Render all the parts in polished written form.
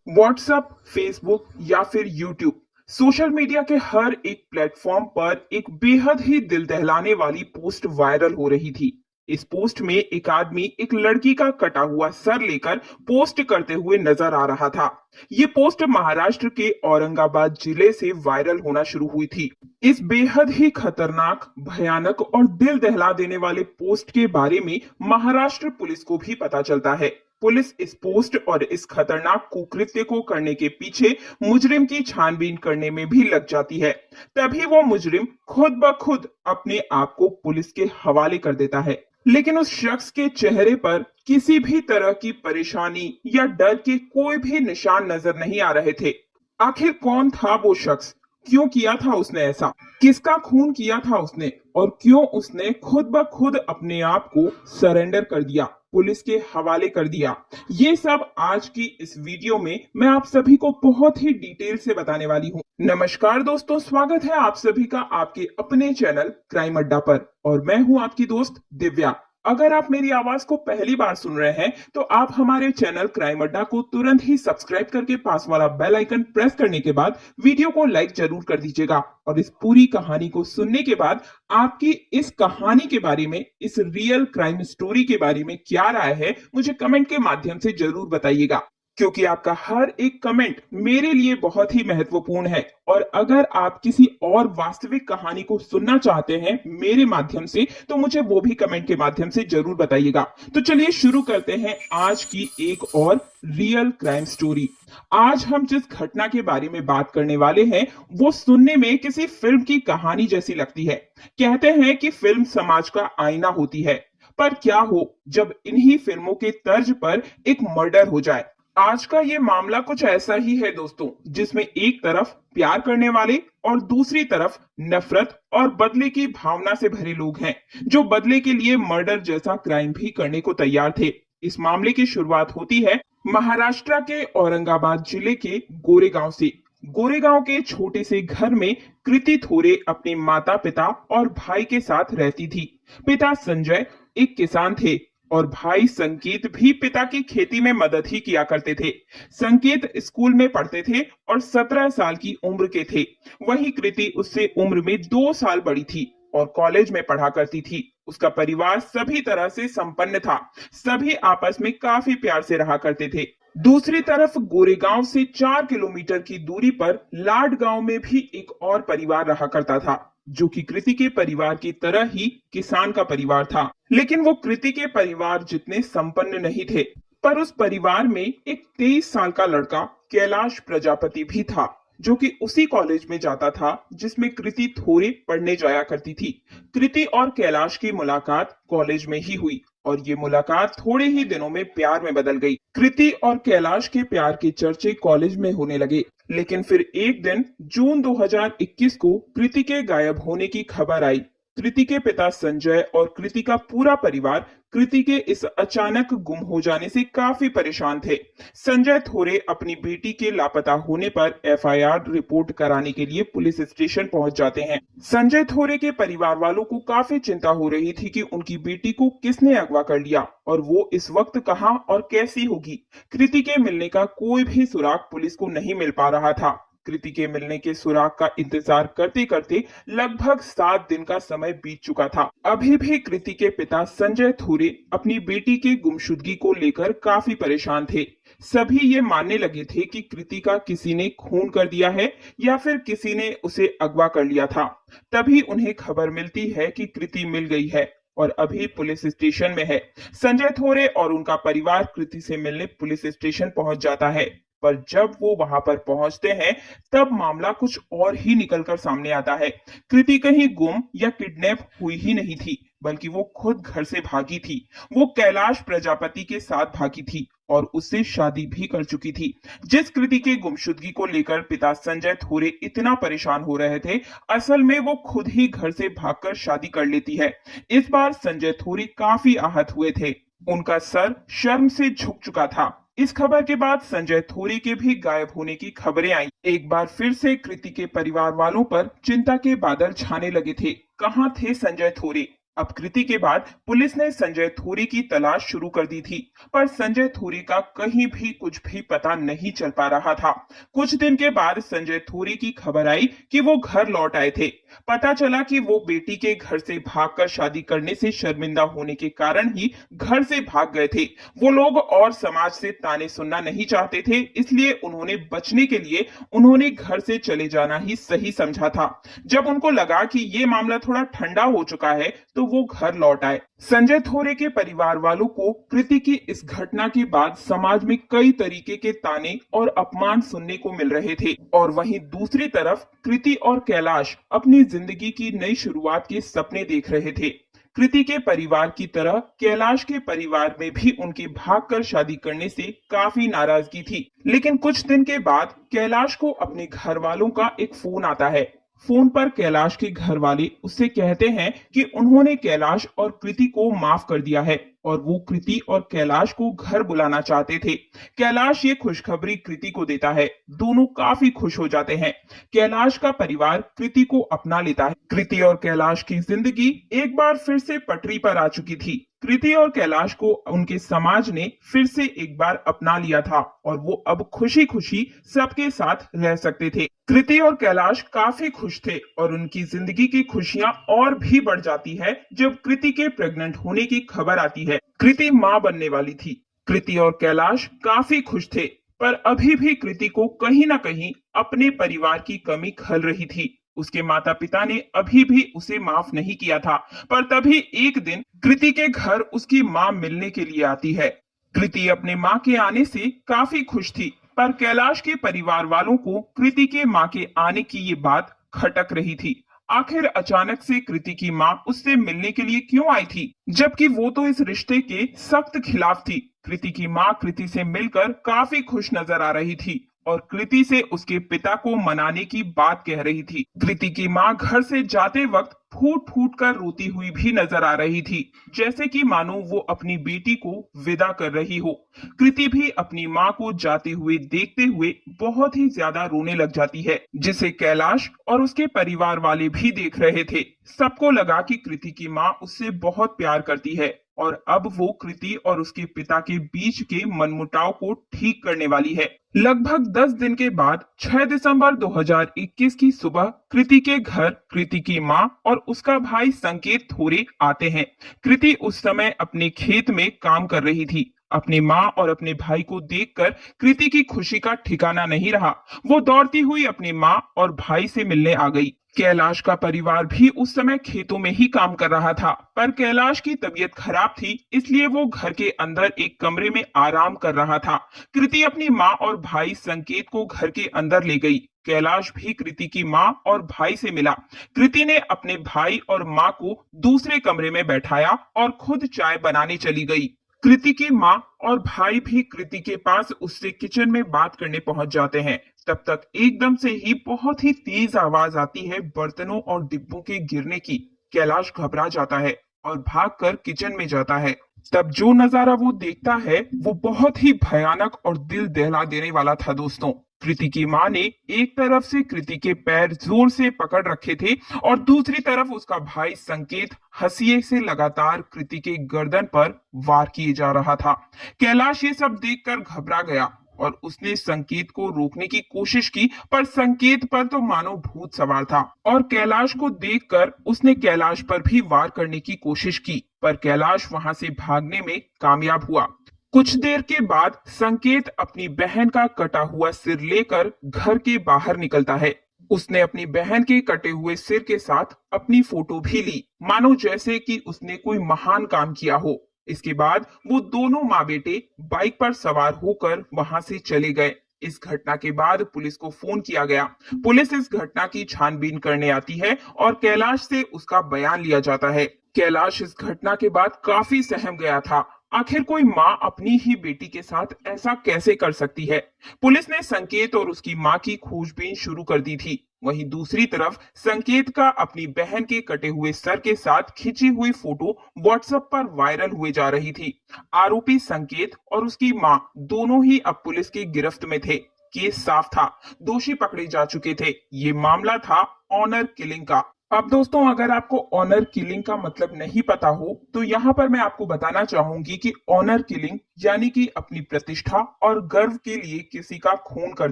WhatsApp, Facebook या फिर YouTube, social media के हर एक प्लेटफॉर्म पर एक बेहद ही दिल दहलाने वाली पोस्ट वायरल हो रही थी। इस पोस्ट में एक आदमी एक लड़की का कटा हुआ सर लेकर पोस्ट करते हुए नजर आ रहा था। ये पोस्ट महाराष्ट्र के औरंगाबाद जिले से वायरल होना शुरू हुई थी। इस बेहद ही खतरनाक, भयानक और दिल दहला देने वाले पोस्ट के बारे में महाराष्ट्र पुलिस को भी पता चलता है। पुलिस इस पोस्ट और इस खतरनाक कुकृत्य को करने के पीछे मुजरिम की छानबीन करने में भी लग जाती है। तभी वो मुजरिम खुद ब खुद अपने आप को पुलिस के हवाले कर देता है। लेकिन उस शख्स के चेहरे पर किसी भी तरह की परेशानी या डर के कोई भी निशान नजर नहीं आ रहे थे। आखिर कौन था वो शख्स? क्यों किया था उसने ऐसा? किसका खून किया था उसने? और क्यों उसने खुद ब खुद अपने आप को सरेंडर कर दिया, पुलिस के हवाले कर दिया? ये सब आज की इस वीडियो में मैं आप सभी को बहुत ही डिटेल से बताने वाली हूँ। नमस्कार दोस्तों, स्वागत है आप सभी का आपके अपने चैनल क्राइम अड्डा पर और मैं हूँ आपकी दोस्त दिव्या। अगर आप मेरी आवाज को पहली बार सुन रहे हैं तो आप हमारे चैनल क्राइम अड्डा को तुरंत ही सब्सक्राइब करके पास वाला बेल आइकन प्रेस करने के बाद वीडियो को लाइक जरूर कर दीजिएगा। और इस पूरी कहानी को सुनने के बाद आपकी इस कहानी के बारे में, इस रियल क्राइम स्टोरी के बारे में क्या राय है, मुझे कमेंट के माध्यम से जरूर बताइएगा, क्योंकि आपका हर एक कमेंट मेरे लिए बहुत ही महत्वपूर्ण है। और अगर आप किसी और वास्तविक कहानी को सुनना चाहते हैं मेरे माध्यम से, तो मुझे वो भी कमेंट के माध्यम से जरूर बताइएगा। तो चलिए शुरू करते हैं आज की एक और रियल क्राइम स्टोरी। आज हम जिस घटना के बारे में बात करने वाले हैं वो सुनने में किसी फिल्म की कहानी जैसी लगती है। कहते हैं कि फिल्म समाज का आईना होती है, पर क्या हो जब इन्हीं फिल्मों के तर्ज पर एक मर्डर हो जाए। आज का ये मामला कुछ ऐसा ही है दोस्तों, जिसमें एक तरफ प्यार करने वाले और दूसरी तरफ नफरत और बदले की भावना से भरे लोग हैं, जो बदले के लिए मर्डर जैसा क्राइम भी करने को तैयार थे। इस मामले की शुरुआत होती है महाराष्ट्र के औरंगाबाद जिले के गोरेगांव से। गोरेगांव के छोटे से घर में कृति थोरे अपने माता पिता और भाई के साथ रहती थी। पिता संजय एक किसान थे और भाई संकेत भी पिता की खेती में मदद ही किया करते थे। संकेत स्कूल में पढ़ते थे और 17 साल की उम्र के थे। वहीं कृति उससे उम्र में 2 साल बड़ी थी और कॉलेज में पढ़ा करती थी। उसका परिवार सभी तरह से संपन्न था। सभी आपस में काफी प्यार से रहा करते थे। दूसरी तरफ गोरेगांव से 4 किलोमीटर की दूरी पर लाड गांव में भी एक और परिवार रहा करता था, जो कि कृति के परिवार की तरह ही किसान का परिवार था। लेकिन वो कृति के परिवार जितने संपन्न नहीं थे। पर उस परिवार में एक 23 साल का लड़का कैलाश प्रजापति भी था, जो कि उसी कॉलेज में जाता था जिसमें कृति थोड़े पढ़ने जाया करती थी। कृति और कैलाश की मुलाकात कॉलेज में ही हुई और ये मुलाकात थोड़े ही दिनों में प्यार में बदल गई। कृति और कैलाश के प्यार के चर्चे कॉलेज में होने लगे। लेकिन फिर एक दिन जून 2021 को कृति के गायब होने की खबर आई। कृति के पिता संजय और कृति का पूरा परिवार कृति के इस अचानक गुम हो जाने से काफी परेशान थे। संजय थोरे अपनी बेटी के लापता होने पर एफआईआर रिपोर्ट कराने के लिए पुलिस स्टेशन पहुंच जाते हैं। संजय थोरे के परिवार वालों को काफी चिंता हो रही थी कि उनकी बेटी को किसने अगवा कर लिया और वो इस वक्त कहां और कैसी होगी। कृति के मिलने का कोई भी सुराग पुलिस को नहीं मिल पा रहा था। कृति के मिलने के सुराग का इंतजार करते करते लगभग 7 दिन का समय बीत चुका था। अभी भी कृति के पिता संजय थोरे अपनी बेटी के गुमशुदगी को लेकर काफी परेशान थे। सभी ये मानने लगे थे कि कृति का किसी ने खून कर दिया है या फिर किसी ने उसे अगवा कर लिया था। तभी उन्हें खबर मिलती है कि कृति मिल गई है और अभी पुलिस स्टेशन में है। संजय थोरे और उनका परिवार कृति से मिलने पुलिस स्टेशन पहुंच जाता है। पर जब वो वहां पर पहुंचते हैं तब मामला कुछ और ही निकलकर सामने आता है। कृति कहीं गुम या किडनैप हुई ही नहीं थी, बल्कि वो खुद घर से भागी थी। वो कैलाश प्रजापति के साथ भागी थी और उससे शादी भी कर चुकी थी। जिस कृति के गुमशुदगी को लेकर पिता संजय थोरे इतना परेशान हो रहे थे, असल में वो खुद ही घर से भागकर शादी कर लेती है। इस बार संजय थोरे काफी आहत हुए थे। उनका सर शर्म से झुक चुका था। इस खबर के बाद संजय थोरे के भी गायब होने की खबरें आई। एक बार फिर से कृति के परिवार वालों पर चिंता के बादल छाने लगे थे। कहां थे संजय थोरे? अब कृति के बाद पुलिस ने संजय थोरी की तलाश शुरू कर दी थी, पर संजय थोरी का कहीं भी कुछ भी पता नहीं चल पा रहा था। कुछ दिन के बाद संजय थोरी की खबर आई कि वो घर लौट आए थे। पता चला कि वो बेटी के घर से भागकर शादी करने से शर्मिंदा होने के कारण ही घर से भाग गए थे। वो लोग और समाज से ताने सुनना नहीं चाहते थे, इसलिए उन्होंने बचने के लिए उन्होंने घर से चले जाना ही सही समझा था। जब उनको लगा कि ये मामला थोड़ा ठंडा हो चुका है तो वो घर लौट आए। संजय थोरे के परिवार वालों को कृति की इस घटना के बाद समाज में कई तरीके के ताने और अपमान सुनने को मिल रहे थे, और वहीं दूसरी तरफ कृति और कैलाश अपनी जिंदगी की नई शुरुआत के सपने देख रहे थे। कृति के परिवार की तरह कैलाश के परिवार में भी उनके भागकर शादी करने से काफी नाराजगी थी। लेकिन कुछ दिन के बाद कैलाश को अपने घर वालों का एक फोन आता है। फोन पर कैलाश के घर वाले उससे कहते हैं कि उन्होंने कैलाश और कृति को माफ कर दिया है और वो कृति और कैलाश को घर बुलाना चाहते थे। कैलाश ये खुशखबरी कृति को देता है। दोनों काफी खुश हो जाते हैं। कैलाश का परिवार कृति को अपना लेता है। कृति और कैलाश की जिंदगी एक बार फिर से पटरी पर आ चुकी थी। कृति और कैलाश को उनके समाज ने फिर से एक बार अपना लिया था और वो अब खुशी खुशी सबके साथ रह सकते थे। कृति और कैलाश काफी खुश थे और उनकी जिंदगी की खुशियां और भी बढ़ जाती है जब कृति के प्रेग्नेंट होने की खबर आती है। कृति मां बनने वाली थी। कृति और कैलाश काफी खुश थे, पर अभी भी कृति को कहीं ना कहीं अपने परिवार की कमी खल रही थी। उसके माता पिता ने अभी भी उसे माफ नहीं किया था, पर तभी एक दिन कृति के घर उसकी मां मिलने के लिए आती है। कृति अपने मां के आने से काफी खुश थी, पर कैलाश के परिवार वालों को कृति के मां के आने की ये बात खटक रही थी। आखिर अचानक से कृति की मां उससे मिलने के लिए क्यों आई थी, जबकि वो तो इस रिश्ते के सख्त खिलाफ थी। कृति की मां कृति से मिलकर काफी खुश नजर आ रही थी और कृति से उसके पिता को मनाने की बात कह रही थी। कृति की मां घर से जाते वक्त फूट फूट कर रोती हुई भी नजर आ रही थी, जैसे कि मानो वो अपनी बेटी को विदा कर रही हो। कृति भी अपनी मां को जाते हुए देखते हुए बहुत ही ज्यादा रोने लग जाती है, जिसे कैलाश और उसके परिवार वाले भी देख रहे थे। सबको लगा कि कृति की मां उससे बहुत प्यार करती है और अब वो कृति और उसके पिता के बीच के मनमुटाव को ठीक करने वाली है। लगभग 10 दिन के बाद 6 दिसंबर 2021 की सुबह कृति के घर कृति की मां और उसका भाई संकेत थोरे आते हैं। कृति उस समय अपने खेत में काम कर रही थी। अपनी मां और अपने भाई को देखकर कृति की खुशी का ठिकाना नहीं रहा। वो दौड़ती हुई अपनी मां और भाई से मिलने आ गई। कैलाश का परिवार भी उस समय खेतों में ही काम कर रहा था, पर कैलाश की तबीयत खराब थी, इसलिए वो घर के अंदर एक कमरे में आराम कर रहा था। कृति अपनी मां और भाई संकेत को घर के अंदर ले गई। कैलाश भी कृति की मां और भाई से मिला। कृति ने अपने भाई और मां को दूसरे कमरे में बैठाया और खुद चाय बनाने चली गई। कृति की मां और भाई भी कृति के पास उससे किचन में बात करने पहुंच जाते हैं। तब तक एकदम से ही बहुत ही तेज आवाज आती है बर्तनों और डिब्बों के गिरने की। कैलाश घबरा जाता है और भागकर किचन में जाता है। तब जो नजारा वो देखता है वो बहुत ही भयानक और दिल दहला देने वाला था दोस्तों। कृति की मां ने एक तरफ से कृति के पैर जोर से पकड़ रखे थे और दूसरी तरफ उसका भाई संकेत हंसिए से लगातार कृति के गर्दन पर वार किए जा रहा था। कैलाश ये सब देखकर घबरा गया और उसने संकेत को रोकने की कोशिश की, पर संकेत पर तो मानो भूत सवार था और कैलाश को देखकर उसने कैलाश पर भी वार करने की कोशिश की, पर कैलाश वहां से भागने में कामयाब हुआ। कुछ देर के बाद संकेत अपनी बहन का कटा हुआ सिर लेकर घर के बाहर निकलता है। उसने अपनी बहन के कटे हुए सिर के साथ अपनी फोटो भी ली, मानो जैसे कि उसने कोई महान काम किया हो। इसके बाद वो दोनों माँ बेटे बाइक पर सवार होकर वहां से चले गए। इस घटना के बाद पुलिस को फोन किया गया। पुलिस इस घटना की छानबीन करने आती है और कैलाश से उसका बयान लिया जाता है। कैलाश इस घटना के बाद काफी सहम गया था। आखिर कोई माँ अपनी ही बेटी के साथ ऐसा कैसे कर सकती है। पुलिस ने संकेत और उसकी माँ की खोजबीन शुरू कर दी थी। वहीं दूसरी तरफ संकेत का अपनी बहन के कटे हुए सर के साथ खींची हुई फोटो व्हाट्सएप पर वायरल हुए जा रही थी। आरोपी संकेत और उसकी मां दोनों ही अब पुलिस की गिरफ्त में थे। केस साफ था, दोषी पकड़े जा चुके थे। ये मामला था ऑनर किलिंग का। अब दोस्तों अगर आपको ऑनर किलिंग का मतलब नहीं पता हो तो यहाँ पर मैं आपको बताना चाहूंगी कि ऑनर किलिंग यानी कि अपनी प्रतिष्ठा और गर्व के लिए किसी का खून कर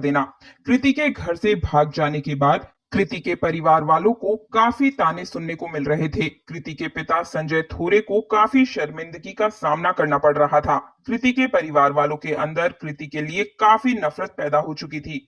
देना। कृति के घर से भाग जाने के बाद कृति के परिवार वालों को काफी ताने सुनने को मिल रहे थे। कृति के पिता संजय थोरे को काफी शर्मिंदगी का सामना करना पड़ रहा था। कृति के परिवार वालों के अंदर कृति के लिए काफी नफरत पैदा हो चुकी थी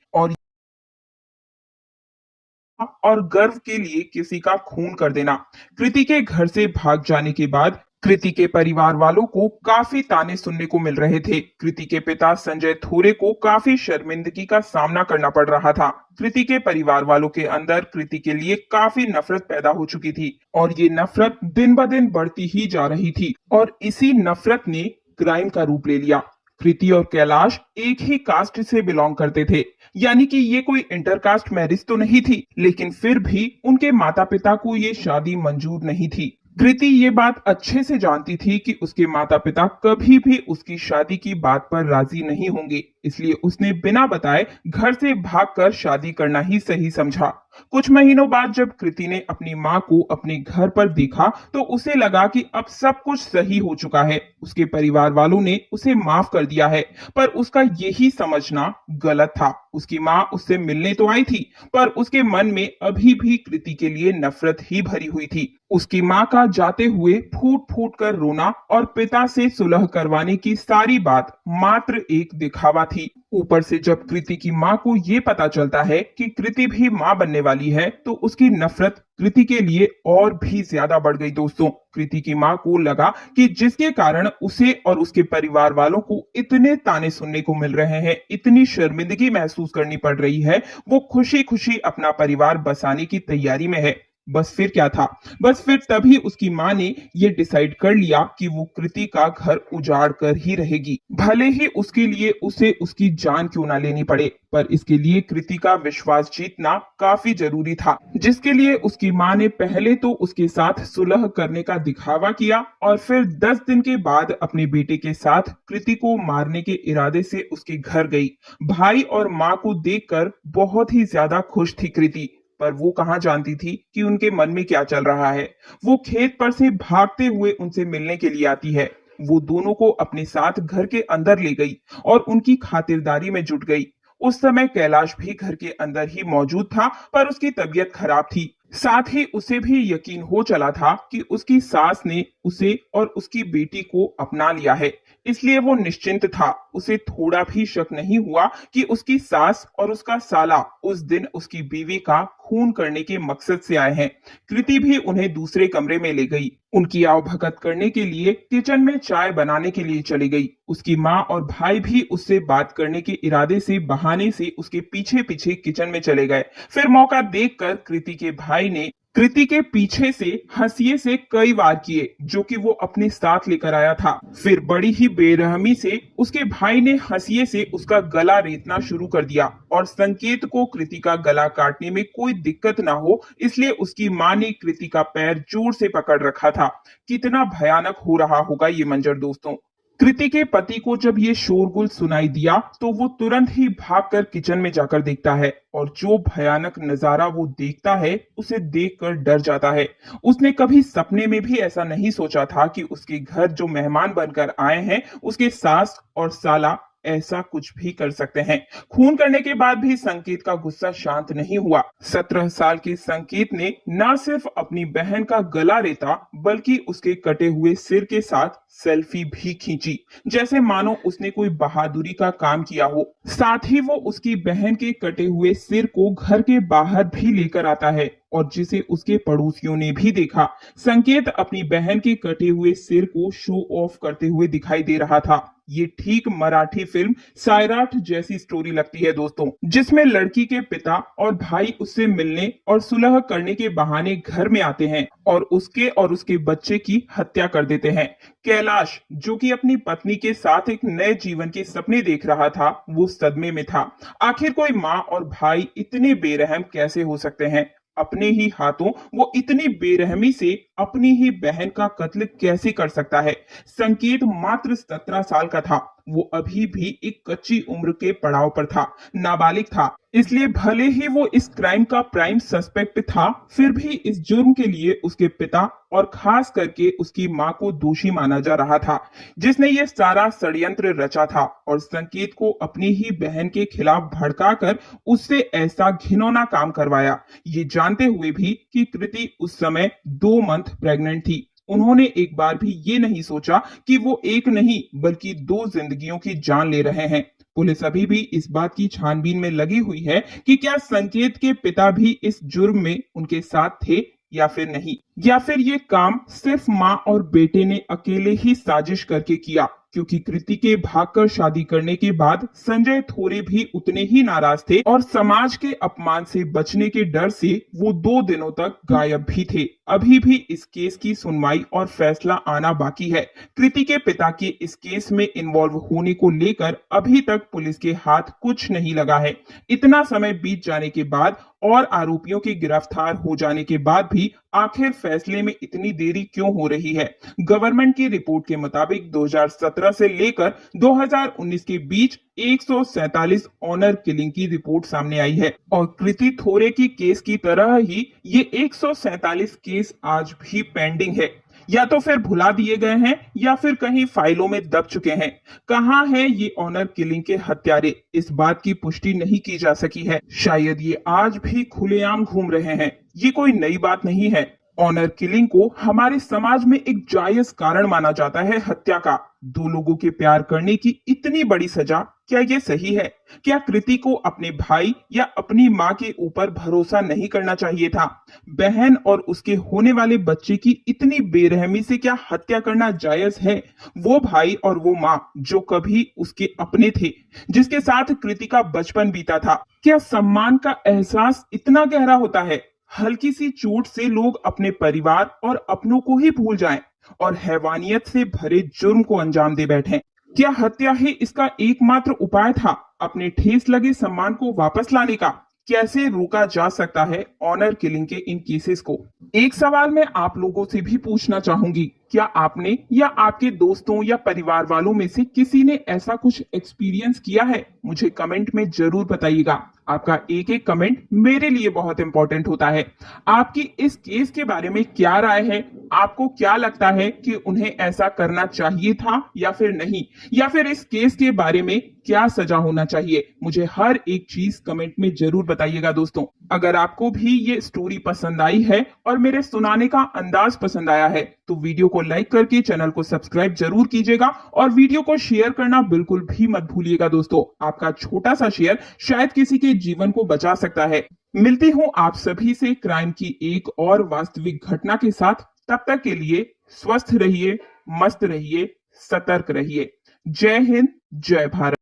और गर्व के लिए किसी का खून कर देना। कृति के घर से भाग जाने के बाद कृति के परिवार वालों को काफी ताने सुनने को मिल रहे थे। कृति के पिता संजय थोरे को काफी शर्मिंदगी का सामना करना पड़ रहा था। कृति के परिवार वालों के अंदर कृति के लिए काफी नफरत पैदा हो चुकी थी और ये नफरत दिन ब दिन बढ़ती ही जा रही थी और इसी नफरत ने क्राइम का रूप ले लिया। कृति और कैलाश एक ही कास्ट से बिलोंग करते थे, यानी कि ये कोई इंटरकास्ट मैरिज तो नहीं थी, लेकिन फिर भी उनके माता पिता को ये शादी मंजूर नहीं थी। कृति ये बात अच्छे से जानती थी कि उसके माता पिता कभी भी उसकी शादी की बात पर राजी नहीं होंगे, इसलिए उसने बिना बताए घर से भागकर शादी करना ही सही समझा। कुछ महीनों बाद जब कृति ने अपनी माँ को अपने घर पर देखा तो उसे लगा कि अब सब कुछ सही हो चुका है। उसके परिवार वालों ने उसे माफ कर दिया है, पर उसका यही समझना गलत था। उसकी माँ उससे मिलने तो आई थी, पर उसके मन में अभी भी कृति के लिए नफरत ही भरी हुई थी। उसकी माँ का जाते हुए फूट फूट कर रोना और पिता से सुलह करवाने की सारी बात मात्र एक दिखावा थी। ऊपर से जब कृति की माँ को ये पता चलता है कि कृति भी माँ बनने वाली है तो उसकी नफरत कृति के लिए और भी ज्यादा बढ़ गई। दोस्तों, कृति की माँ को लगा कि जिसके कारण उसे और उसके परिवार वालों को इतने ताने सुनने को मिल रहे हैं, इतनी शर्मिंदगी महसूस करनी पड़ रही है, वो खुशी खुशी अपना परिवार बसाने की तैयारी में है। बस फिर क्या था, बस फिर तभी उसकी माँ ने ये डिसाइड कर लिया कि वो कृति का घर उजाड़ कर ही रहेगी, भले ही उसके लिए उसे उसकी जान क्यों ना लेनी पड़े। पर इसके लिए कृति का विश्वास जीतना काफी जरूरी था, जिसके लिए उसकी माँ ने पहले तो उसके साथ सुलह करने का दिखावा किया और फिर 10 दिन के बाद अपने बेटे के साथ कृति को मारने के इरादे से उसके घर गई। भाई और माँ को देखकर बहुत ही ज्यादा खुश थी कृति, पर वो कहाँ जानती थी कि उनके मन में क्या चल रहा है। वो खेत पर से भागते हुए उनसे मिलने के लिए आती है। वो दोनों को अपने साथ घर के अंदर ले गई और उनकी खातिरदारी में जुट गई। उस समय कैलाश भी घर के अंदर ही मौजूद था, पर उसकी तबीयत खराब थी। साथ ही उसे भी यकीन हो चला था कि उसकी सास ने उसे और उसकी बेटी को अपना लिया है, इसलिए वो निश्चिंत था। उसे थोड़ा भी शक नहीं हुआ कि उसकी सास और उसका साला उस दिन उसकी बीवी का खून करने के मकसद से आए हैं। कृति भी उन्हें दूसरे कमरे में ले गई। उनकी आवभगत करने के लिए किचन में चाय बनाने के लिए चली गई। उसकी माँ और भाई भी उससे बात करने के इरादे से बहाने से उसके पीछे पीछे किचन में चले गए। फिर मौका देखकर कृति के भाई ने कृति के पीछे से हंसिए से कई वार किए, जो कि वो अपने साथ लेकर आया था। फिर बड़ी ही बेरहमी से उसके भाई ने हंसिए से उसका गला रेतना शुरू कर दिया और संकेत को कृति का गला काटने में कोई दिक्कत ना हो, इसलिए उसकी माँ ने कृति का पैर जोर से पकड़ रखा था। कितना भयानक हो रहा होगा ये मंजर दोस्तों। कृति के पति को जब ये शोरगुल सुनाई दिया तो वो तुरंत ही भागकर किचन में जाकर देखता है और जो भयानक नजारा वो देखता है उसे देखकर डर जाता है। उसने कभी सपने में भी ऐसा नहीं सोचा था कि उसके घर जो मेहमान बनकर आए हैं उसके सास और साला ऐसा कुछ भी कर सकते हैं। खून करने के बाद भी संकेत का गुस्सा शांत नहीं हुआ। 17 साल के संकेत ने न सिर्फ अपनी बहन का गला रेता बल्कि उसके कटे हुए सिर के साथ सेल्फी भी खींची, जैसे मानो उसने कोई बहादुरी का काम किया हो। साथ ही वो उसकी बहन के कटे हुए सिर को घर के बाहर भी लेकर आता है और जिसे उसके पड़ोसियों ने भी देखा। संकेत अपनी बहन के कटे हुए सिर को शो ऑफ करते हुए दिखाई दे रहा था। ये ठीक मराठी फिल्म सायराठ जैसी स्टोरी लगती है दोस्तों, जिसमें लड़की के पिता और भाई उससे मिलने और सुलह करने के बहाने घर में आते हैं और उसके बच्चे की हत्या कर देते हैं। कैलाश, जो कि अपनी पत्नी के साथ एक नए जीवन के सपने देख रहा था, वो सदमे में था। आखिर कोई माँ और भाई इतने बेरहम कैसे हो सकते हैं? अपने ही हाथों वो इतनी बेरहमी से अपनी ही बहन का कत्ल कैसे कर सकता है। संकेत मात्र 17 साल का था, वो अभी भी एक कच्ची उम्र के पड़ाव पर था, नाबालिग था। इसलिए भले ही वो इस क्राइम का प्राइम सस्पेक्ट था, फिर भी इस जुर्म के लिए उसके पिता और खास करके उसकी मां को दोषी माना जा रहा था, जिसने ये सारा षड्यंत्र रचा था और संकेत को अपनी ही बहन के खिलाफ भड़काकर उससे ऐसा घिनौना काम करवाया, ये जानते हुए भी कि कृति उस समय 2 मंथ प्रेग्नेंट थी। उन्होंने एक बार भी ये नहीं सोचा कि वो एक नहीं बल्कि 2 जिंदगियों की जान ले रहे हैं। पुलिस अभी भी इस बात की छानबीन में लगी हुई है कि क्या संकेत के पिता भी इस जुर्म में उनके साथ थे या फिर नहीं, या फिर ये काम सिर्फ मां और बेटे ने अकेले ही साजिश करके किया, क्योंकि कृति के भागकर शादी करने के बाद संजय थोड़े भी उतने ही नाराज थे और समाज के अपमान से बचने के डर से वो 2 दिनों तक गायब भी थे। अभी भी इस केस की सुनवाई और फैसला आना बाकी है। कृति के पिता के इस केस में इन्वॉल्व होने को लेकर अभी तक पुलिस के हाथ कुछ नहीं लगा है। इतना समय बीत जाने के बाद और आरोपियों के गिरफ्तार हो जाने के बाद भी आखिर फैसले में इतनी देरी क्यों हो रही है। गवर्नमेंट की रिपोर्ट के मुताबिक 2017 से लेकर 2019 के बीच 147 ऑनर किलिंग की रिपोर्ट सामने आई है और कृति थोरे की केस की तरह ही ये 147 केस आज भी पेंडिंग है, या तो फिर भुला दिए गए हैं या फिर कहीं फाइलों में दब चुके हैं। कहां है ये ऑनर किलिंग के हत्यारे, इस बात की पुष्टि नहीं की जा सकी है। शायद ये आज भी खुलेआम घूम रहे हैं। ये कोई नई बात नहीं है। ऑनर किलिंग को हमारे समाज में एक जायज कारण माना जाता है हत्या का। 2 लोगों के प्यार करने की इतनी बड़ी सजा, क्या ये सही है? क्या कृति को अपने भाई या अपनी मां के ऊपर भरोसा नहीं करना चाहिए था? बहन और उसके होने वाले बच्चे की इतनी बेरहमी से क्या हत्या करना जायज है? वो भाई और वो मां जो कभी उसके अपने थे, जिसके साथ कृति का बचपन बीता था, क्या सम्मान का एहसास इतना गहरा होता है? हल्की सी चोट से लोग अपने परिवार और अपनों को ही भूल जाएं और हैवानियत से भरे जुर्म को अंजाम दे बैठें। क्या हत्या ही इसका एकमात्र उपाय था अपने ठेस लगे सम्मान को वापस लाने का? कैसे रोका जा सकता है ऑनर किलिंग के इन केसेस को? एक सवाल मैं आप लोगों से भी पूछना चाहूंगी, क्या आपने या आपके दोस्तों या परिवार वालों में से किसी ने ऐसा कुछ एक्सपीरियंस किया है? मुझे कमेंट में जरूर बताइएगा। आपका एक एक कमेंट मेरे लिए बहुत इंपॉर्टेंट होता है। आपकी इस केस के बारे में क्या राय है? आपको क्या लगता है कि उन्हें ऐसा करना चाहिए था या फिर नहीं, या फिर इस केस के बारे में क्या सजा होना चाहिए? मुझे हर एक चीज कमेंट में जरूर बताइएगा दोस्तों। अगर आपको भी ये स्टोरी पसंद आई है और मेरे सुनाने का अंदाज पसंद आया है तो वीडियो को लाइक करके चैनल को सब्सक्राइब जरूर कीजिएगा और वीडियो को शेयर करना बिल्कुल भी मत भूलिएगा दोस्तों। आपका छोटा सा शेयर शायद किसी के जीवन को बचा सकता है। मिलती हूं आप सभी से क्राइम की एक और वास्तविक घटना के साथ। तब तक के लिए स्वस्थ रहिए, मस्त रहिए, सतर्क रहिए। जय हिंद, जय भारत।